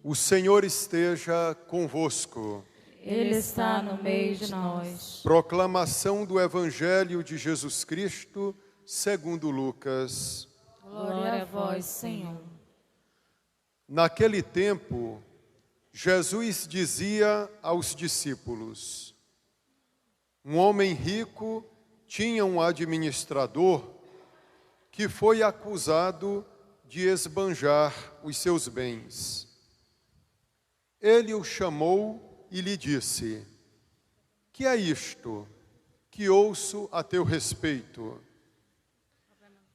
O Senhor esteja convosco. Ele está no meio de nós. Proclamação do Evangelho de Jesus Cristo, segundo Lucas. Glória a vós, Senhor. Naquele tempo, Jesus dizia aos discípulos: um homem rico tinha um administrador que foi acusado de esbanjar os seus bens. Ele o chamou e lhe disse: que é isto que ouço a teu respeito?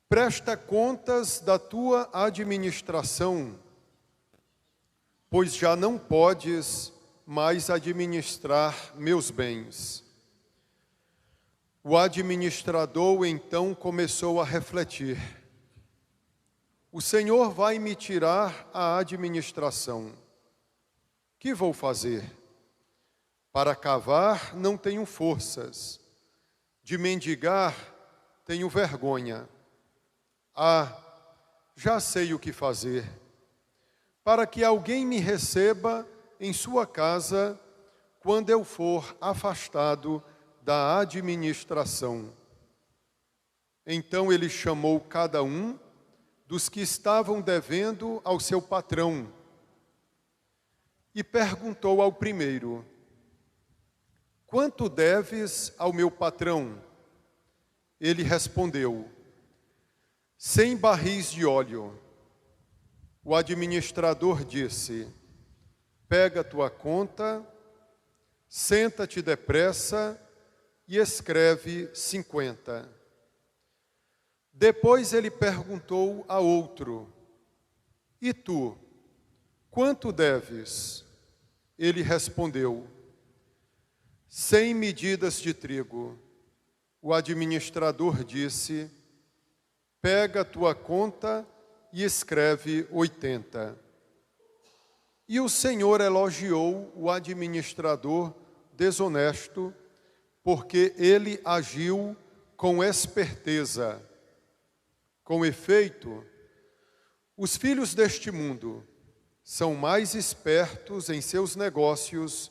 Presta contas da tua administração, pois já não podes mais administrar meus bens. O administrador então começou a refletir: o Senhor vai me tirar a administração. Que vou fazer? Para cavar não tenho forças, de mendigar tenho vergonha. Ah, já sei o que fazer. Para que alguém me receba em sua casa quando eu for afastado da administração. Então ele chamou cada um dos que estavam devendo ao seu patrão e perguntou ao primeiro: quanto deves ao meu patrão? Ele respondeu: 100 barris de óleo. O administrador disse: pega tua conta, senta-te depressa e escreve 50. Depois ele perguntou a outro: e tu, quanto deves? Ele respondeu: 100 medidas de trigo. O administrador disse: pega a tua conta e escreve 80. E o Senhor elogiou o administrador desonesto, porque ele agiu com esperteza. Com efeito, os filhos deste mundo são mais espertos em seus negócios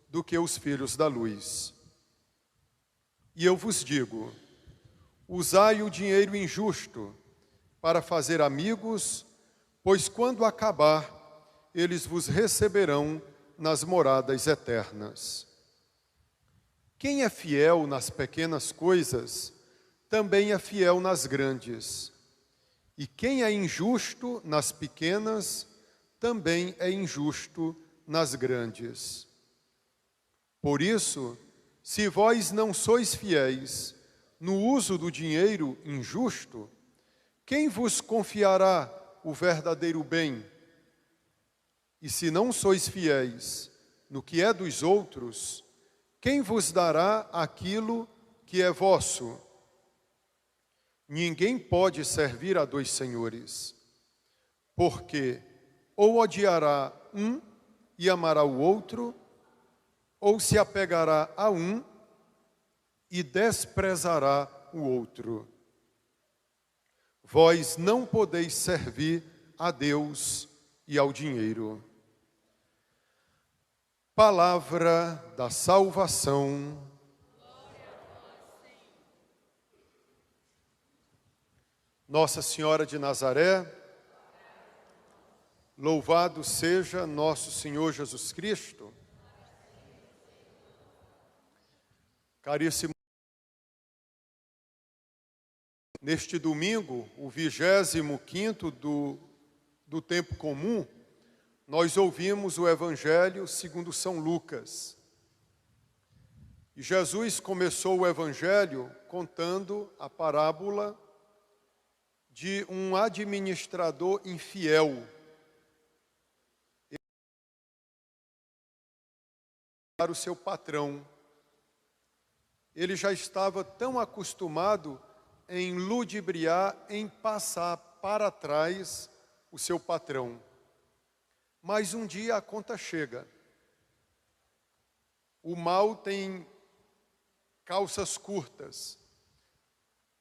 do que os filhos da luz. E eu vos digo: usai o dinheiro injusto para fazer amigos, pois quando acabar, eles vos receberão nas moradas eternas. Quem é fiel nas pequenas coisas, também é fiel nas grandes. E quem é injusto nas pequenas, também é injusto nas grandes. Por isso, se vós não sois fiéis no uso do dinheiro injusto, quem vos confiará o verdadeiro bem? E se não sois fiéis no que é dos outros, quem vos dará aquilo que é vosso? Ninguém pode servir a dois senhores, porque ou odiará um e amará o outro, ou se apegará a um e desprezará o outro. Vós não podeis servir a Deus e ao dinheiro. Palavra da salvação. Nossa Senhora de Nazaré, louvado seja nosso Senhor Jesus Cristo. Caríssimo, neste domingo, o 25º do tempo comum, nós ouvimos o Evangelho segundo São Lucas. E Jesus começou o Evangelho contando a parábola de um administrador infiel. Para o seu patrão. Ele já estava tão acostumado em ludibriar, em passar para trás o seu patrão. Mas um dia a conta chega. O mal tem calças curtas.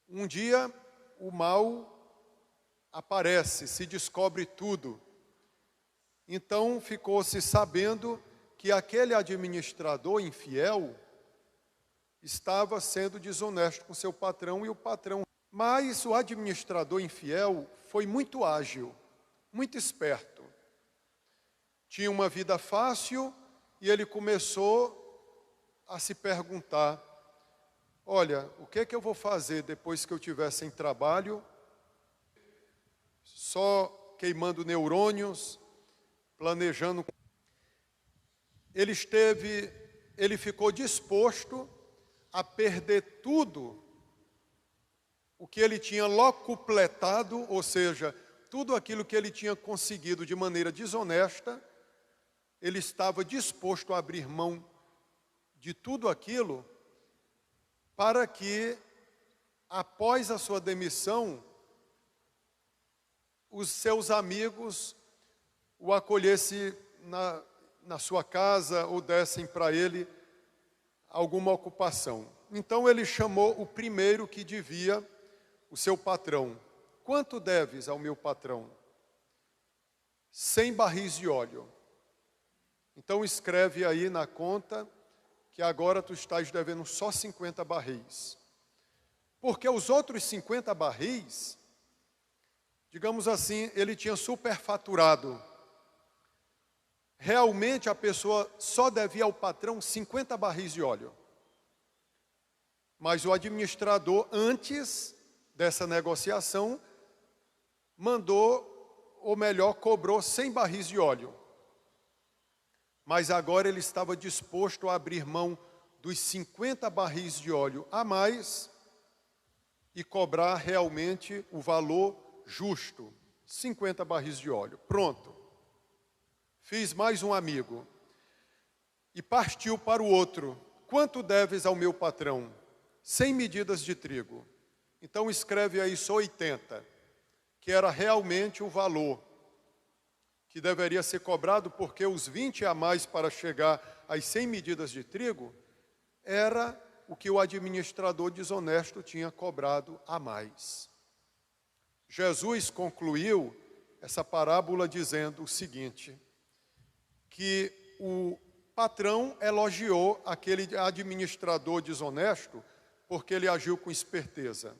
Um dia o mal aparece, se descobre tudo. Então ficou-se sabendo que aquele administrador infiel estava sendo desonesto com seu patrão e o patrão. Mas o administrador infiel foi muito ágil, muito esperto. Tinha uma vida fácil e ele começou a se perguntar: olha, o que é que eu vou fazer depois que eu estiver sem trabalho, só queimando neurônios, planejando. Ele ficou disposto a perder tudo o que ele tinha locupletado, ou seja, tudo aquilo que ele tinha conseguido de maneira desonesta, ele estava disposto a abrir mão de tudo aquilo para que, após a sua demissão, os seus amigos o acolhessem na sua casa ou dessem para ele alguma ocupação. Então ele chamou o primeiro que devia, o seu patrão. Quanto deves ao meu patrão? 100 barris de óleo. Então escreve aí na conta que agora tu estás devendo só 50 barris. Porque os outros 50 barris, digamos assim, ele tinha superfaturado. Realmente a pessoa só devia ao patrão 50 barris de óleo. Mas o administrador, antes dessa negociação, mandou, ou melhor, cobrou 100 barris de óleo. Mas agora ele estava disposto a abrir mão dos 50 barris de óleo a mais e cobrar realmente o valor justo, 50 barris de óleo. Pronto. Fiz mais um amigo. E partiu para o outro. Quanto deves ao meu patrão? 100 medidas de trigo. Então escreve aí só 80, que era realmente o valor que deveria ser cobrado, porque os 20 a mais para chegar às 100 medidas de trigo era o que o administrador desonesto tinha cobrado a mais. Jesus concluiu essa parábola dizendo o seguinte, que o patrão elogiou aquele administrador desonesto porque ele agiu com esperteza.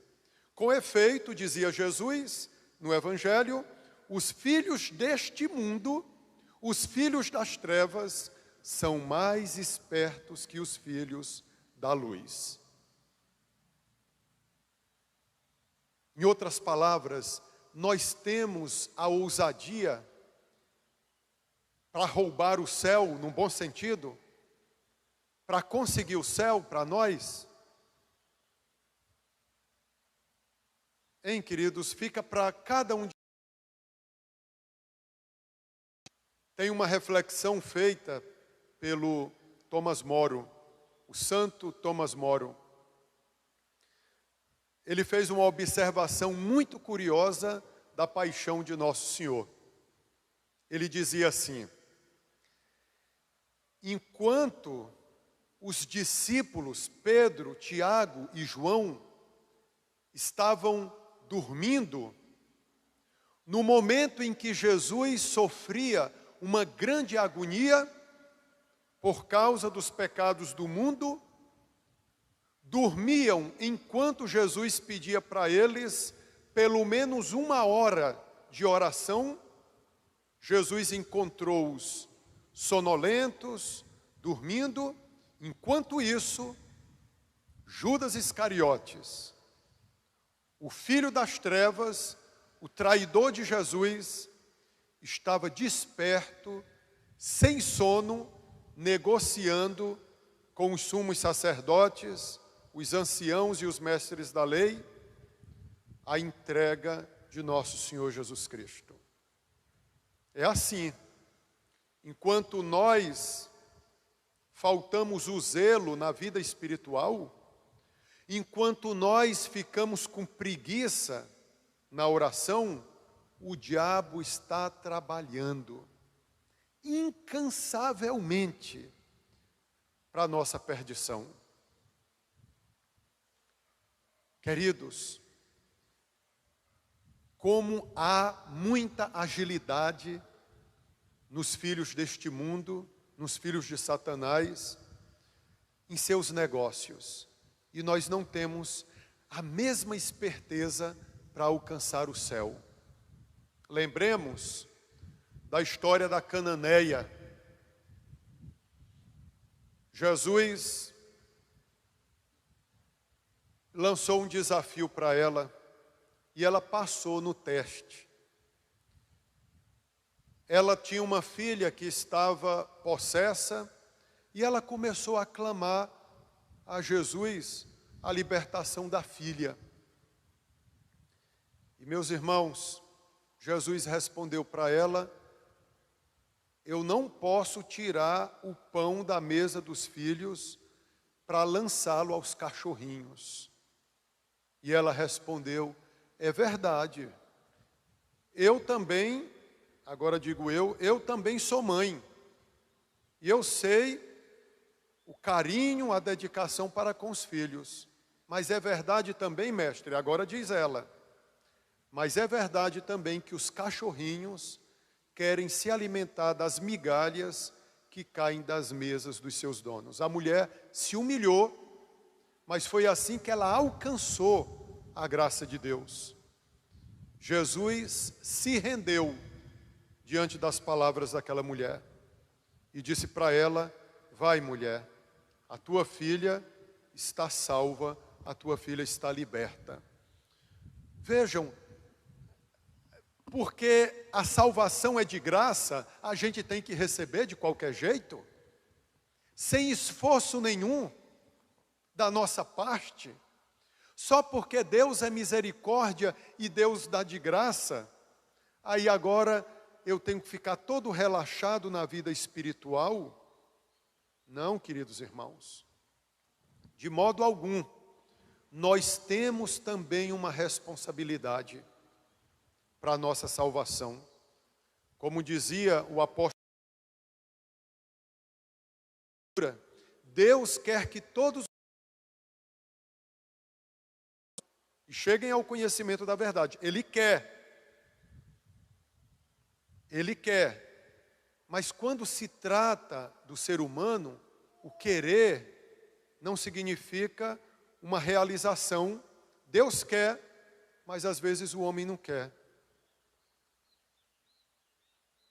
Com efeito, dizia Jesus no Evangelho, os filhos deste mundo, os filhos das trevas, são mais espertos que os filhos da luz. Em outras palavras, nós temos a ousadia para roubar o céu, num bom sentido, para conseguir o céu para nós. Hein, queridos, fica para cada um de... Tem uma reflexão feita pelo Thomas Moro, o santo Thomas Moro. Ele fez uma observação muito curiosa da paixão de Nosso Senhor. Ele dizia assim: enquanto os discípulos Pedro, Tiago e João estavam dormindo, no momento em que Jesus sofria uma grande agonia por causa dos pecados do mundo, dormiam enquanto Jesus pedia para eles pelo menos 1 hora de oração. Jesus encontrou-os sonolentos, dormindo. Enquanto isso, Judas Iscariotes, o filho das trevas, o traidor de Jesus, estava desperto, sem sono, negociando com os sumos sacerdotes, os anciãos e os mestres da lei, a entrega de nosso Senhor Jesus Cristo. É assim, enquanto nós faltamos o zelo na vida espiritual, enquanto nós ficamos com preguiça na oração, o diabo está trabalhando incansavelmente para a nossa perdição. Queridos, como há muita agilidade nos filhos deste mundo, nos filhos de Satanás, em seus negócios. E nós não temos a mesma esperteza para alcançar o céu. Lembremos da história da cananeia. Jesus lançou um desafio para ela e ela passou no teste. Ela tinha uma filha que estava possessa e ela começou a clamar a Jesus a libertação da filha. E meus irmãos, Jesus respondeu para ela: eu não posso tirar o pão da mesa dos filhos para lançá-lo aos cachorrinhos. E ela respondeu: é verdade, eu também, agora digo eu também sou mãe, e eu sei o carinho, a dedicação para com os filhos, mas é verdade também, mestre, agora diz ela, mas é verdade também que os cachorrinhos querem se alimentar das migalhas que caem das mesas dos seus donos. A mulher se humilhou, mas foi assim que ela alcançou a graça de Deus. Jesus se rendeu diante das palavras daquela mulher e disse para ela: vai, mulher, a tua filha está salva, a tua filha está liberta. Vejam, porque a salvação é de graça, a gente tem que receber de qualquer jeito, sem esforço nenhum da nossa parte. Só porque Deus é misericórdia e Deus dá de graça, aí agora eu tenho que ficar todo relaxado na vida espiritual? Não, queridos irmãos, de modo algum. Nós temos também uma responsabilidade para a nossa salvação. Como dizia o apóstolo, Deus quer que todos cheguem ao conhecimento da verdade. Ele quer. Mas quando se trata do ser humano, o querer não significa uma realização. Deus quer, mas às vezes o homem não quer.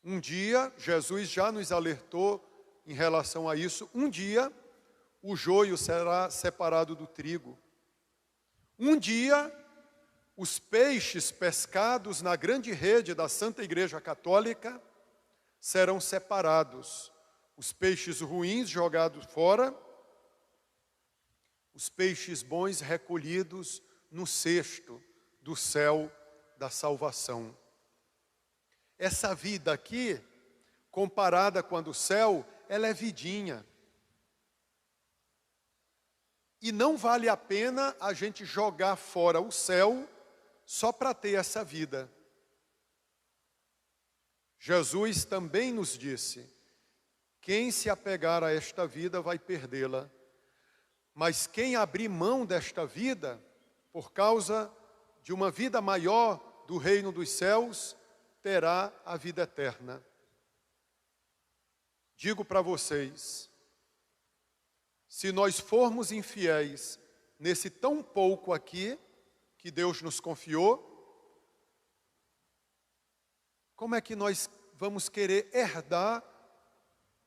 Um dia, Jesus já nos alertou em relação a isso, um dia o joio será separado do trigo. Um dia, os peixes pescados na grande rede da Santa Igreja Católica serão separados. Os peixes ruins jogados fora, os peixes bons recolhidos no cesto do céu da salvação. Essa vida aqui, comparada com a do céu, ela é vidinha. E não vale a pena a gente jogar fora o céu só para ter essa vida. Jesus também nos disse: quem se apegar a esta vida vai perdê-la. Mas quem abrir mão desta vida, por causa de uma vida maior do reino dos céus, terá a vida eterna. Digo para vocês, se nós formos infiéis nesse tão pouco aqui que Deus nos confiou, como é que nós vamos querer herdar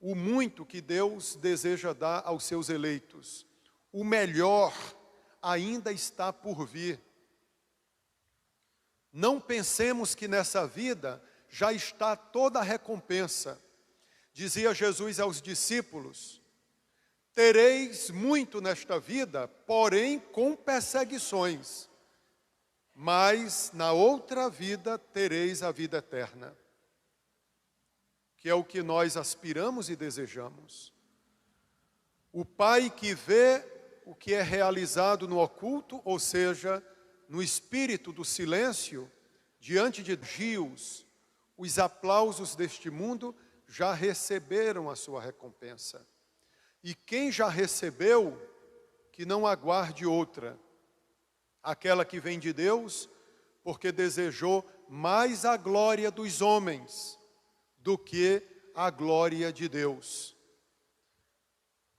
o muito que Deus deseja dar aos seus eleitos? O melhor ainda está por vir. Não pensemos que nessa vida já está toda a recompensa. Dizia Jesus aos discípulos: tereis muito nesta vida, porém com perseguições, mas na outra vida tereis a vida eterna, que é o que nós aspiramos e desejamos. O Pai que vê o que é realizado no oculto, ou seja, no espírito do silêncio, diante de gios, os aplausos deste mundo já receberam a sua recompensa. E quem já recebeu, que não aguarde outra, aquela que vem de Deus, porque desejou mais a glória dos homens do que a glória de Deus.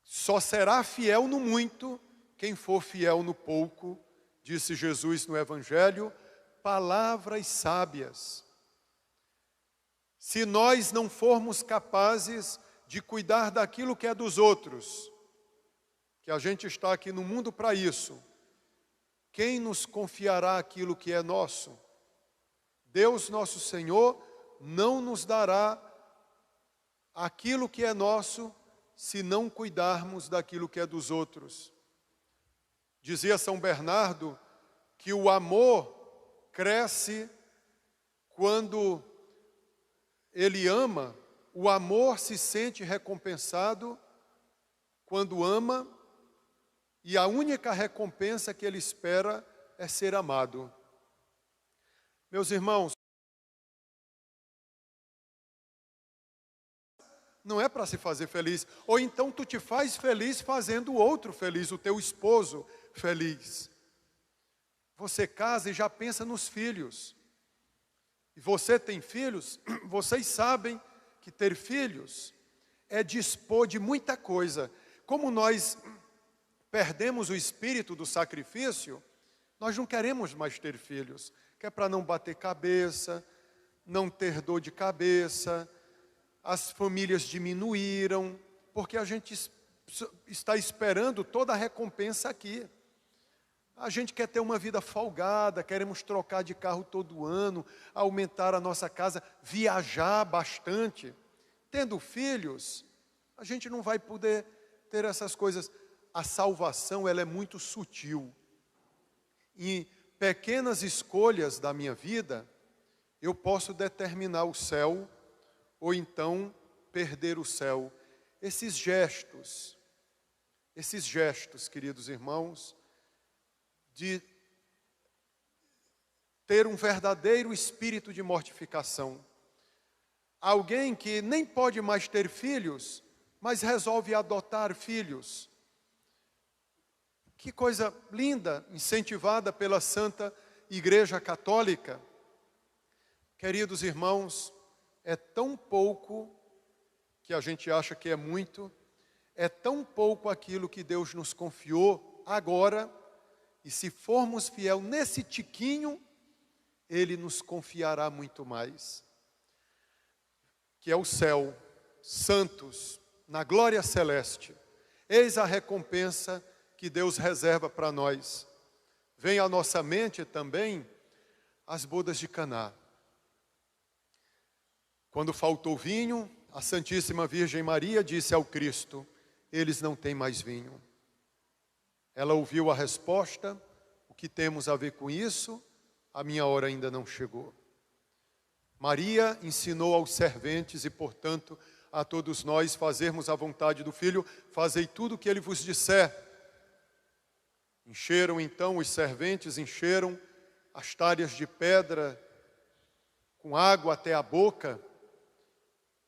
Só será fiel no muito quem for fiel no pouco, disse Jesus no Evangelho, palavras sábias. Se nós não formos capazes de cuidar daquilo que é dos outros, que a gente está aqui no mundo para isso, quem nos confiará aquilo que é nosso? Deus nosso Senhor não nos dará aquilo que é nosso se não cuidarmos daquilo que é dos outros. Dizia São Bernardo que o amor cresce quando ele ama, o amor se sente recompensado quando ama, e a única recompensa que ele espera é ser amado. Meus irmãos, não é para se fazer feliz, ou então tu te faz feliz fazendo o outro feliz, o teu esposo feliz. Você casa e já pensa nos filhos. E você tem filhos, vocês sabem que ter filhos é dispor de muita coisa. Como nós perdemos o espírito do sacrifício, nós não queremos mais ter filhos, que é para não bater cabeça, não ter dor de cabeça. As famílias diminuíram, porque a gente está esperando toda a recompensa aqui. A gente quer ter uma vida folgada, queremos trocar de carro todo ano, aumentar a nossa casa, viajar bastante. Tendo filhos, a gente não vai poder ter essas coisas. A salvação, ela é muito sutil. Em pequenas escolhas da minha vida, eu posso determinar o céu, ou então perder o céu. Esses gestos, queridos irmãos, de ter um verdadeiro espírito de mortificação. Alguém que nem pode mais ter filhos, mas resolve adotar filhos. Que coisa linda, incentivada pela Santa Igreja Católica. Queridos irmãos, é tão pouco que a gente acha que é muito, é tão pouco aquilo que Deus nos confiou agora, e se formos fiel nesse tiquinho, Ele nos confiará muito mais. Que é o céu, santos, na glória celeste. Eis a recompensa que Deus reserva para nós. Vem à nossa mente também as bodas de Caná. Quando faltou vinho, a Santíssima Virgem Maria disse ao Cristo, eles não têm mais vinho. Ela ouviu a resposta, o que temos a ver com isso? A minha hora ainda não chegou. Maria ensinou aos serventes e, portanto, a todos nós fazermos a vontade do Filho, fazei tudo o que Ele vos disser. Encheram então, os serventes encheram as talhas de pedra com água até a boca,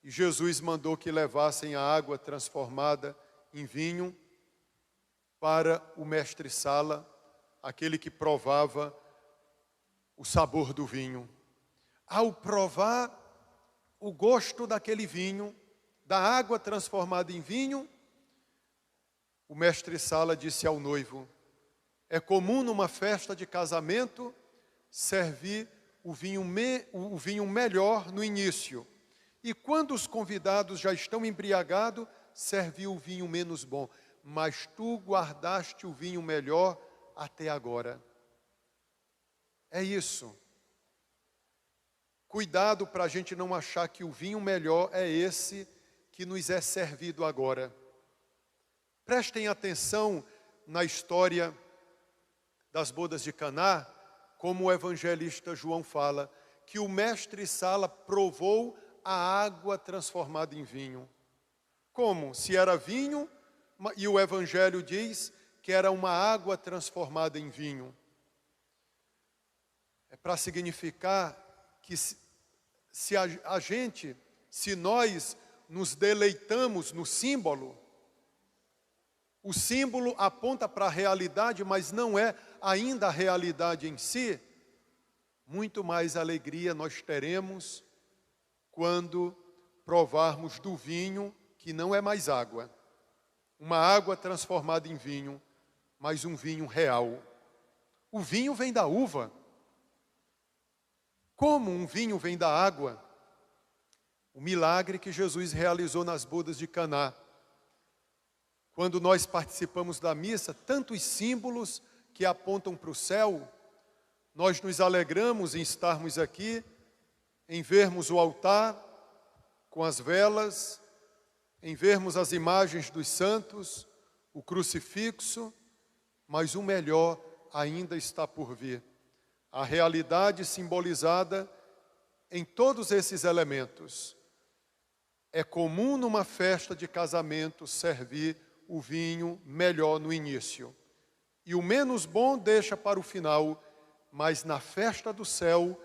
e Jesus mandou que levassem a água transformada em vinho para o mestre-sala, aquele que provava o sabor do vinho. Ao provar o gosto daquele vinho, da água transformada em vinho, o mestre-sala disse ao noivo, é comum numa festa de casamento servir o vinho melhor no início. E quando os convidados já estão embriagados, servir o vinho menos bom. Mas tu guardaste o vinho melhor até agora. É isso. Cuidado para a gente não achar que o vinho melhor é esse que nos é servido agora. Prestem atenção na história das bodas de Caná, como o evangelista João fala, que o mestre-sala provou a água transformada em vinho. Como? Se era vinho, e o evangelho diz que era uma água transformada em vinho. É para significar que se nós nos deleitamos no símbolo, o símbolo aponta para a realidade, mas não é ainda a realidade em si, muito mais alegria nós teremos quando provarmos do vinho que não é mais água, uma água transformada em vinho, mas um vinho real. O vinho vem da uva. Como um vinho vem da água? O milagre que Jesus realizou nas bodas de Caná. Quando nós participamos da missa, tantos símbolos que apontam para o céu, nós nos alegramos em estarmos aqui, em vermos o altar com as velas, em vermos as imagens dos santos, o crucifixo, mas o melhor ainda está por vir. A realidade simbolizada em todos esses elementos. É comum numa festa de casamento servir o vinho melhor no início. E o menos bom deixa para o final, mas na festa do céu,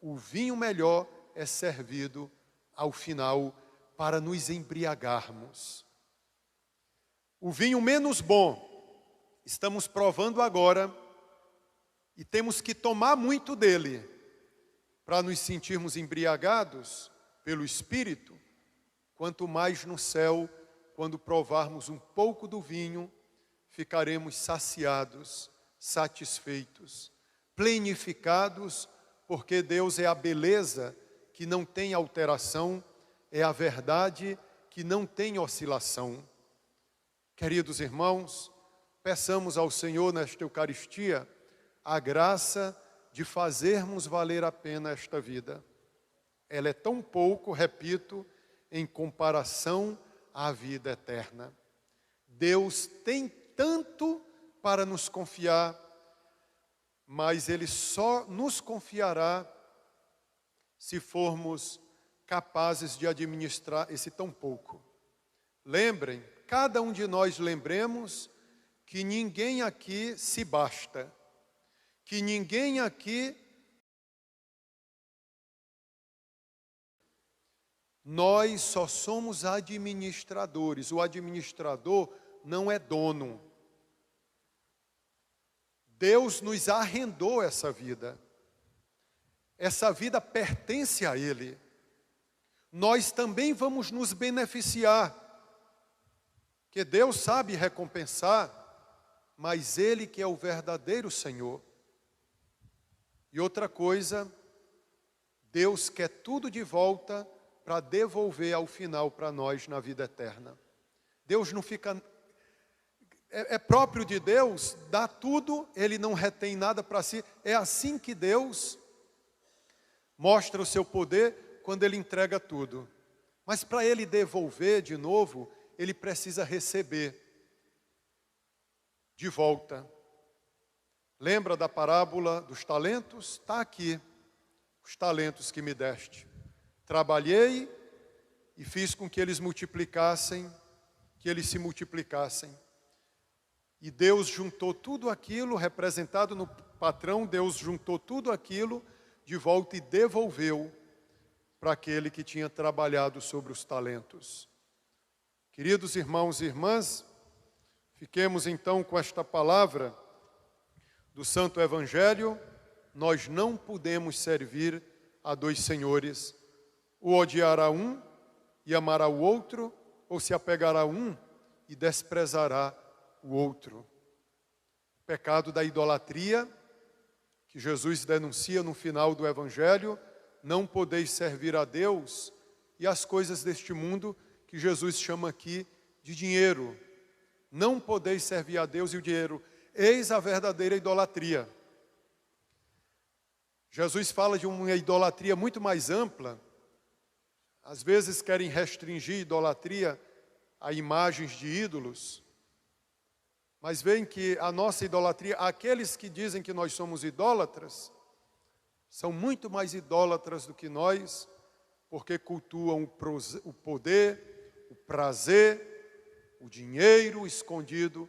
o vinho melhor é servido ao final para nos embriagarmos. O vinho menos bom, estamos provando agora e temos que tomar muito dele para nos sentirmos embriagados pelo Espírito. Quanto mais no céu, quando provarmos um pouco do vinho, ficaremos saciados, satisfeitos, plenificados, porque Deus é a beleza que não tem alteração, é a verdade que não tem oscilação. Queridos irmãos, peçamos ao Senhor nesta Eucaristia a graça de fazermos valer a pena esta vida. Ela é tão pouco, repito, em comparação à vida eterna. Deus tem tanto para nos confiar, mas Ele só nos confiará se formos capazes de administrar esse tão pouco. Lembrem, cada um de nós lembremos que ninguém aqui se basta, que ninguém aqui nós só somos administradores. O administrador não é dono. Deus nos arrendou essa vida. Essa vida pertence a Ele. Nós também vamos nos beneficiar. Que Deus sabe recompensar, mas Ele que é o verdadeiro Senhor. E outra coisa, Deus quer tudo de volta para devolver ao final para nós na vida eterna. Deus não fica... É próprio de Deus, dá tudo, Ele não retém nada para si. É assim que Deus mostra o seu poder quando Ele entrega tudo. Mas para Ele devolver de novo, Ele precisa receber de volta. Lembra da parábola dos talentos? Está aqui, os talentos que me deste. Trabalhei e fiz com que eles multiplicassem, que eles se multiplicassem. E Deus juntou tudo aquilo, representado no patrão, Deus juntou tudo aquilo de volta e devolveu para aquele que tinha trabalhado sobre os talentos. Queridos irmãos e irmãs, fiquemos então com esta palavra do Santo Evangelho. Nós não podemos servir a dois senhores. Ou odiará um e amará o outro, ou se apegará a um e desprezará o outro. O pecado da idolatria, que Jesus denuncia no final do Evangelho, não podeis servir a Deus, e as coisas deste mundo, que Jesus chama aqui de dinheiro. Não podeis servir a Deus e o dinheiro. Eis a verdadeira idolatria. Jesus fala de uma idolatria muito mais ampla. Às vezes querem restringir a idolatria a imagens de ídolos. Mas veem que a nossa idolatria, aqueles que dizem que nós somos idólatras, são muito mais idólatras do que nós, porque cultuam o poder, o prazer, o dinheiro escondido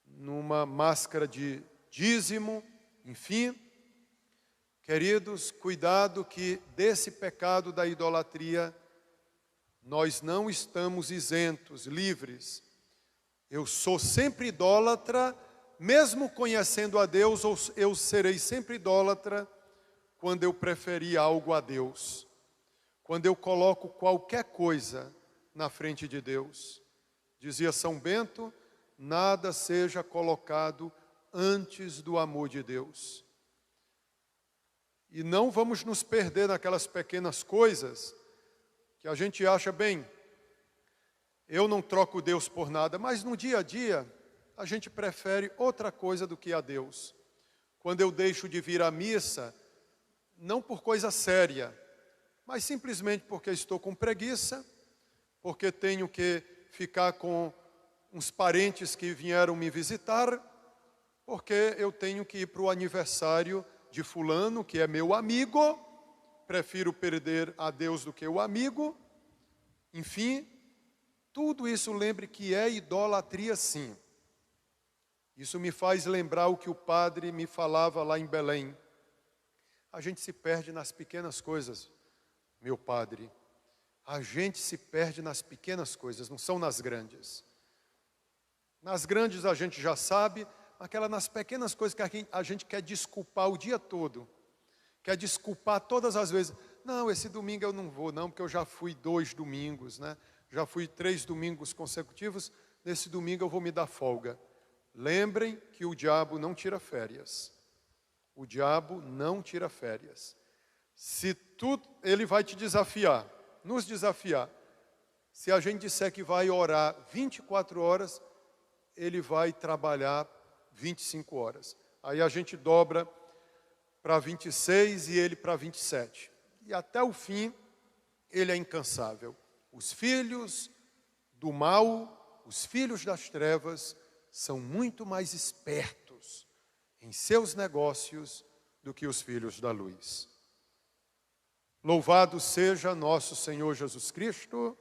numa máscara de dízimo, enfim. Queridos, cuidado que desse pecado da idolatria nós não estamos isentos, livres. Eu sou sempre idólatra, mesmo conhecendo a Deus, eu serei sempre idólatra quando eu preferir algo a Deus. quando eu coloco qualquer coisa na frente de Deus. Dizia São Bento, nada seja colocado antes do amor de Deus. E não vamos nos perder naquelas pequenas coisas que a gente acha, bem, eu não troco Deus por nada, mas no dia a dia a gente prefere outra coisa do que a Deus. Quando eu deixo de vir à missa, não por coisa séria, mas simplesmente porque estou com preguiça, porque tenho que ficar com uns parentes que vieram me visitar, porque eu tenho que ir para o aniversário de fulano, que é meu amigo, prefiro perder a Deus do que o amigo. Enfim, tudo isso lembre que é idolatria sim. Isso me faz lembrar o que o padre me falava lá em Belém. A gente se perde nas pequenas coisas, meu padre. A gente se perde nas pequenas coisas, não são nas grandes. Nas grandes a gente já sabe, nas pequenas coisas que a gente quer desculpar o dia todo. Quer desculpar todas as vezes. Não, esse domingo eu não vou não, porque eu já fui 2 domingos, né? Já fui 3 domingos consecutivos, nesse domingo eu vou me dar folga. Lembrem que o diabo não tira férias. O diabo não tira férias. Ele vai te desafiar, nos desafiar. Se a gente disser que vai orar 24 horas, ele vai trabalhar 25 horas. Aí a gente dobra para 26 e ele para 27. E até o fim, ele é incansável. Os filhos do mal, os filhos das trevas, são muito mais espertos em seus negócios do que os filhos da luz. Louvado seja nosso Senhor Jesus Cristo.